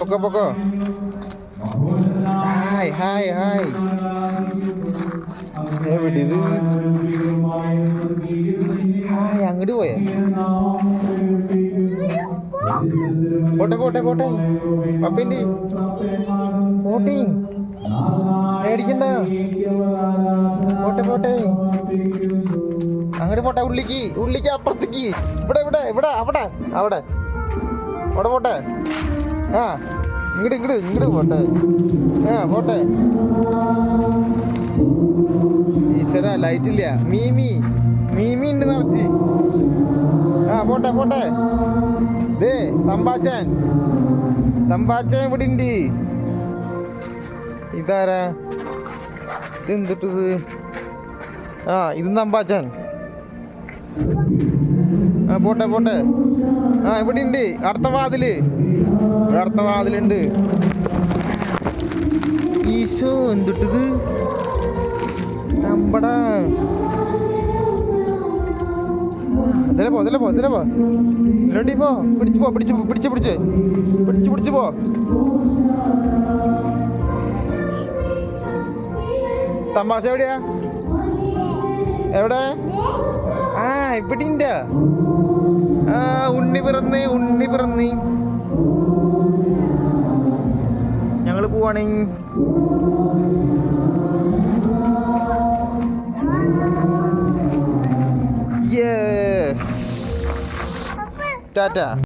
പൊക്കോ പൊക്കോ. Hi hi hi. എവിടിത്? ഹായ്, അങ്ങോട്ട് പോയേ. പോട്ടെ പോട്ടെ പോട്ടെ. പപ്പിൻ്റെ പോട്ടെ, മേടിക്കണ്ട. പോട്ടെ പോട്ടെ, അങ്ങോട്ട് പോട്ടെ. ഉള്ളിക്ക് അപ്പുറത്തേക്ക്. ഇവിടെ ഇവിടെ ഇവിടെ അവിടെ അവിടെ അവിടെ പോട്ടെ. ആ ഇങ്ങോട്ട് പോട്ടെ. ആ പോട്ടെ. ഈശ്വര, ലൈറ്റില്ല. മീമി ഉണ്ട് നിറച്ച്. ആ പോട്ടെ പോട്ടെ. ദേ തമ്പാച്ചാൻ ഇവിടെ ഉണ്ട്. ഇതാരാ? ഇതെന്തിട്ടത്? ആ ഇതും തമ്പാച്ചാൻ. ആ പോട്ടെ പോട്ടെ. ആ ഇവിടെ ഉണ്ട്. അടുത്ത വാതിലുണ്ട്. ഈശോ, എന്തിട്ടത്? നമ്മടാ ഇതിലെ പോ. ഇല്ലോട്ടി പോ. പിടിച്ചു പോ. തമാശ എവിടെയാ? എവിടെ? ആ ഇവിടെ ഉണ്ട്. ആ ഉണ്ണി പിറന്ന്. ഞങ്ങള് പോവാണ്. യെസ്, ടാറ്റ.